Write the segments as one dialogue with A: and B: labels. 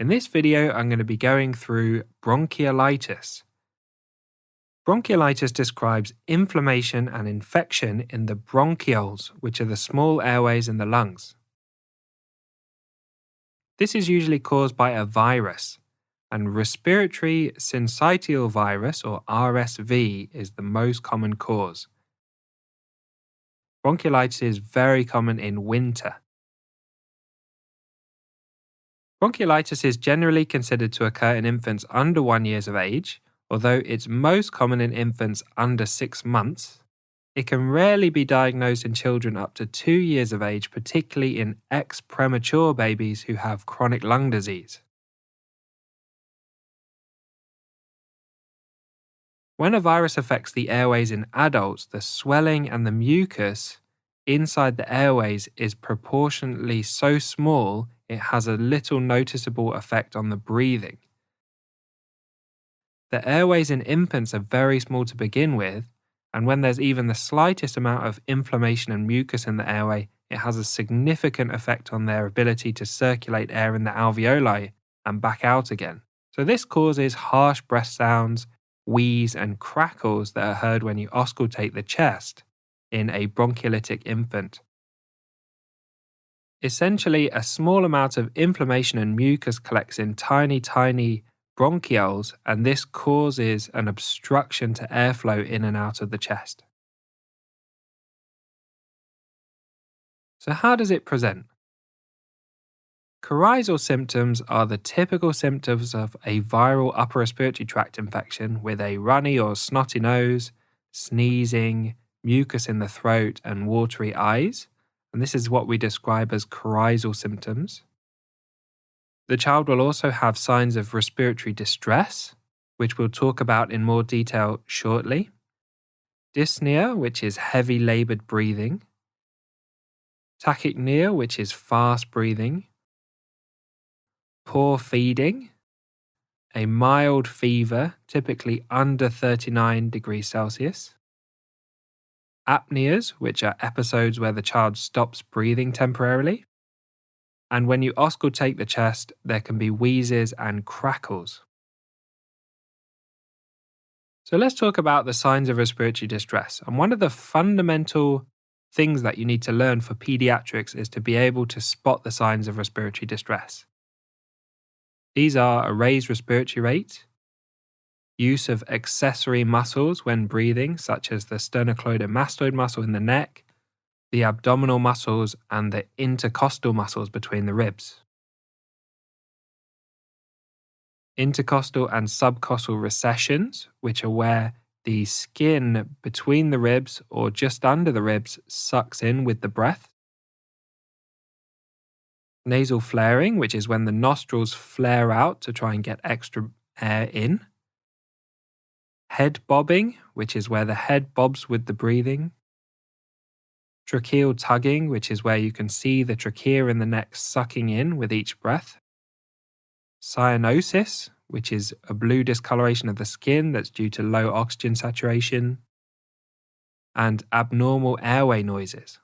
A: In this video, I'm going to be going through bronchiolitis. Bronchiolitis describes inflammation and infection in the bronchioles, which are the small airways in the lungs. This is usually caused by a virus, and respiratory syncytial virus, or RSV, is the most common cause. Bronchiolitis is very common in winter. Bronchiolitis is generally considered to occur in infants under 1 year of age, although it's most common in infants under 6 months. It can rarely be diagnosed in children up to 2 years of age, particularly in ex-premature babies who have chronic lung disease. When a virus affects the airways in adults, the swelling and the mucus inside the airways is proportionately so small it has a little noticeable effect on the breathing. The airways in infants are very small to begin with, and when there's even the slightest amount of inflammation and mucus in the airway, it has a significant effect on their ability to circulate air in the alveoli and back out again. So this causes harsh breath sounds, wheeze, and crackles that are heard when you auscultate the chest in a bronchiolitic infant. Essentially, a small amount of inflammation and mucus collects in tiny bronchioles, and this causes an obstruction to airflow in and out of the chest. So how does it present? Coryzal symptoms are the typical symptoms of a viral upper respiratory tract infection with a runny or snotty nose, sneezing, mucus in the throat, and watery eyes. And this is what we describe as coryzal symptoms. The child will also have signs of respiratory distress, which we'll talk about in more detail shortly. Dyspnea, which is heavy labored breathing. Tachypnea, which is fast breathing. Poor feeding. A mild fever, typically under 39 degrees Celsius. Apneas, which are episodes where the child stops breathing temporarily. And when you auscultate the chest, there can be wheezes and crackles. So let's talk about the signs of respiratory distress. And one of the fundamental things that you need to learn for pediatrics is to be able to spot the signs of respiratory distress. These are a raised respiratory rate, use of accessory muscles when breathing, such as the sternocleidomastoid muscle in the neck, the abdominal muscles, and the intercostal muscles between the ribs. Intercostal and subcostal recessions, which are where the skin between the ribs or just under the ribs sucks in with the breath. Nasal flaring, which is when the nostrils flare out to try and get extra air in. Head bobbing, which is where the head bobs with the breathing. Tracheal tugging, which is where you can see the trachea in the neck sucking in with each breath. Cyanosis, which is a blue discoloration of the skin that's due to low oxygen saturation. And abnormal airway noises.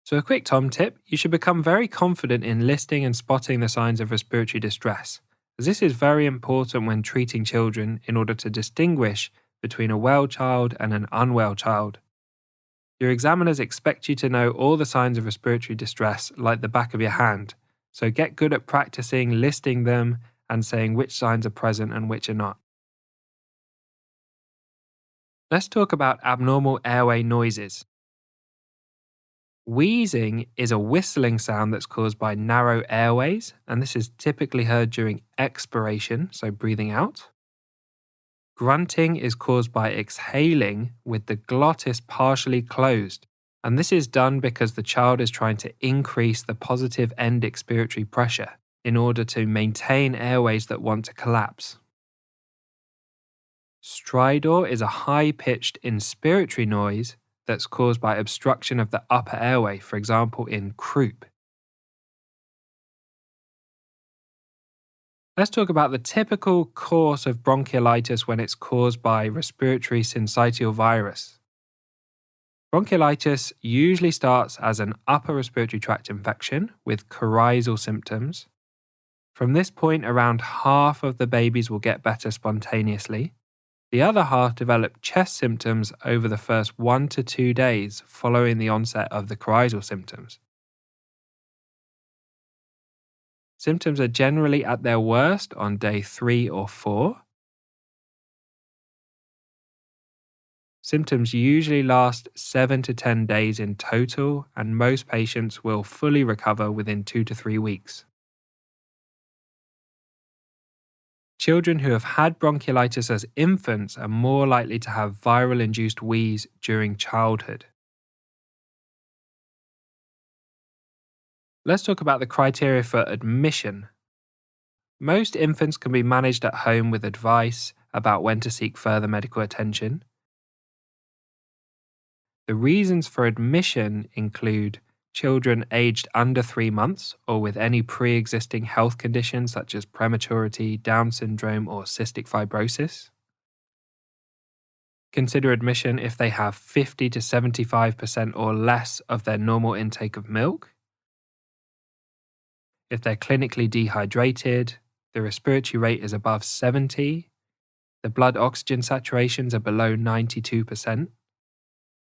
A: So a quick Tom tip, you should become very confident in listing and spotting the signs of respiratory distress, as this is very important when treating children in order to distinguish between a well child and an unwell child. Your examiners expect you to know all the signs of respiratory distress like the back of your hand, so get good at practicing listing them and saying which signs are present and which are not. Let's talk about abnormal airway noises. Wheezing is a whistling sound that's caused by narrow airways, and this is typically heard during expiration, so breathing out. Grunting is caused by exhaling with the glottis partially closed, and this is done because the child is trying to increase the positive end expiratory pressure in order to maintain airways that want to collapse. Stridor is a high-pitched inspiratory noise that's caused by obstruction of the upper airway, for example in croup. Let's talk about the typical course of bronchiolitis when it's caused by respiratory syncytial virus. Bronchiolitis usually starts as an upper respiratory tract infection with coryzal symptoms. From this point, around half of the babies will get better spontaneously. The other half develop chest symptoms over the first 1 to 2 days following the onset of the coryzal symptoms. Symptoms are generally at their worst on day 3 or 4. Symptoms usually last 7 to 10 days in total, and most patients will fully recover within 2 to 3 weeks. Children who have had bronchiolitis as infants are more likely to have viral-induced wheeze during childhood. Let's talk about the criteria for admission. Most infants can be managed at home with advice about when to seek further medical attention. The reasons for admission include children aged under 3 months or with any pre-existing health conditions such as prematurity, Down syndrome, or cystic fibrosis. Consider admission if they have 50 to 75% or less of their normal intake of milk, if they're clinically dehydrated, the respiratory rate is above 70, the blood oxygen saturations are below 92%,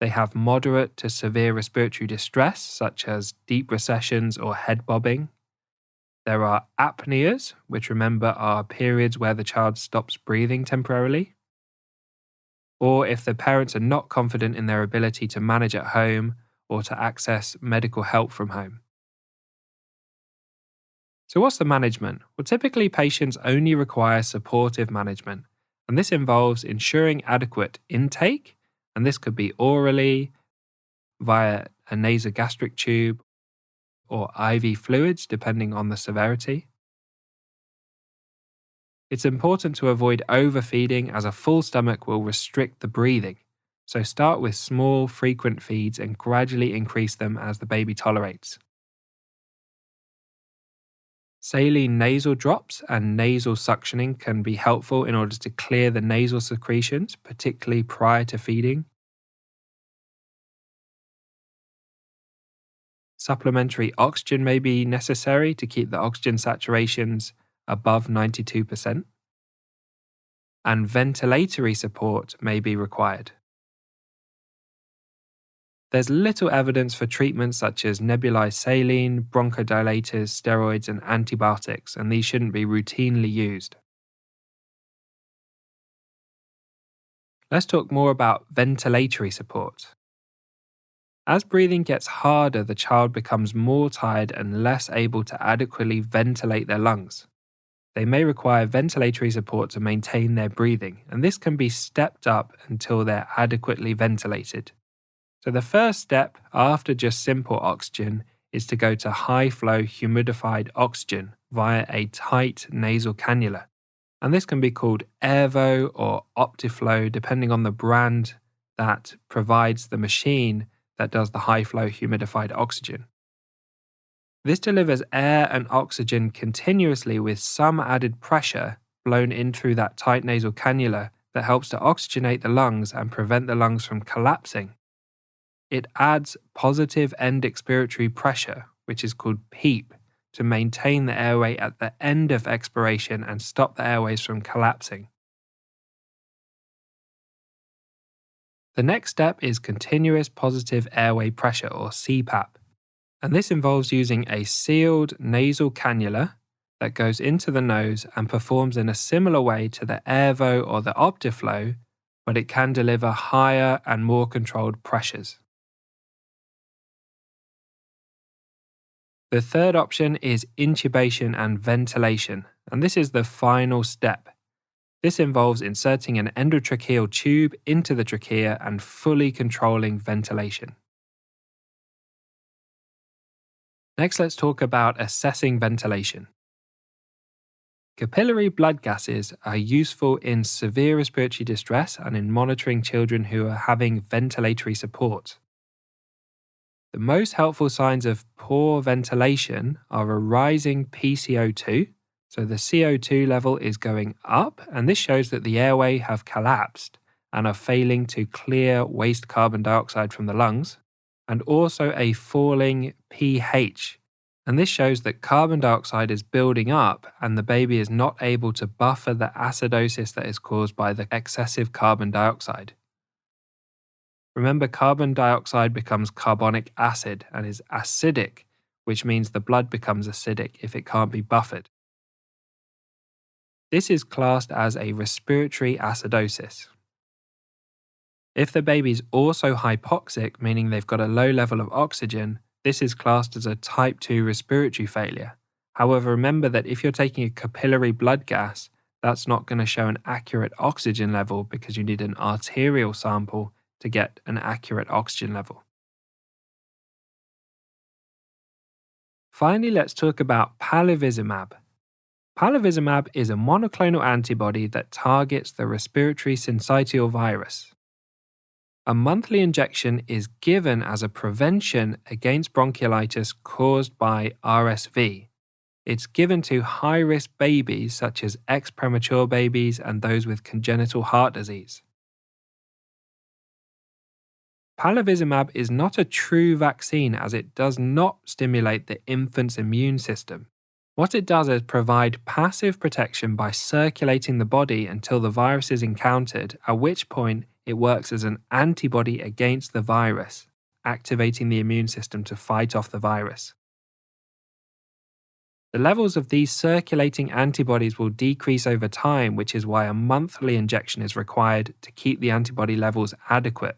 A: they have moderate to severe respiratory distress, such as deep recessions or head bobbing. There are apneas, which remember are periods where the child stops breathing temporarily. Or if the parents are not confident in their ability to manage at home or to access medical help from home. So what's the management? Well, typically patients only require supportive management, and this involves ensuring adequate intake, and this could be orally, via a nasogastric tube, or IV fluids, depending on the severity. It's important to avoid overfeeding as a full stomach will restrict the breathing, so start with small, frequent feeds and gradually increase them as the baby tolerates. Saline nasal drops and nasal suctioning can be helpful in order to clear the nasal secretions, particularly prior to feeding. Supplementary oxygen may be necessary to keep the oxygen saturations above 92%, and ventilatory support may be required. There's little evidence for treatments such as nebulized saline, bronchodilators, steroids, and antibiotics, and these shouldn't be routinely used. Let's talk more about ventilatory support. As breathing gets harder, the child becomes more tired and less able to adequately ventilate their lungs. They may require ventilatory support to maintain their breathing, and this can be stepped up until they're adequately ventilated. So the first step after just simple oxygen is to go to high-flow humidified oxygen via a tight nasal cannula. And this can be called Airvo or Optiflow, depending on the brand that provides the machine that does the high-flow humidified oxygen. This delivers air and oxygen continuously with some added pressure blown in through that tight nasal cannula that helps to oxygenate the lungs and prevent the lungs from collapsing. It adds positive end expiratory pressure, which is called PEEP, to maintain the airway at the end of expiration and stop the airways from collapsing. The next step is continuous positive airway pressure, or CPAP, and this involves using a sealed nasal cannula that goes into the nose and performs in a similar way to the Airvo or the Optiflow, but it can deliver higher and more controlled pressures. The third option is intubation and ventilation, and this is the final step. This involves inserting an endotracheal tube into the trachea and fully controlling ventilation. Next, let's talk about assessing ventilation. Capillary blood gases are useful in severe respiratory distress and in monitoring children who are having ventilatory support. The most helpful signs of poor ventilation are a rising PCO2, so the CO2 level is going up, and this shows that the airway have collapsed and are failing to clear waste carbon dioxide from the lungs, and also a falling pH, And this shows that carbon dioxide is building up and the baby is not able to buffer the acidosis that is caused by the excessive carbon dioxide. Remember, carbon dioxide becomes carbonic acid and is acidic, which means the blood becomes acidic if it can't be buffered. This is classed as a respiratory acidosis. If the baby is also hypoxic, meaning they've got a low level of oxygen, this is classed as a type 2 respiratory failure. However, remember that if you're taking a capillary blood gas, that's not going to show an accurate oxygen level because you need an arterial sample to get an accurate oxygen level. Finally, let's talk about palivizumab. Palivizumab is a monoclonal antibody that targets the respiratory syncytial virus. A monthly injection is given as a prevention against bronchiolitis caused by RSV. It's given to high-risk babies such as ex-premature babies and those with congenital heart disease. Palivizumab is not a true vaccine as it does not stimulate the infant's immune system. What it does is provide passive protection by circulating the body until the virus is encountered, at which point it works as an antibody against the virus, activating the immune system to fight off the virus. The levels of these circulating antibodies will decrease over time, which is why a monthly injection is required to keep the antibody levels adequate.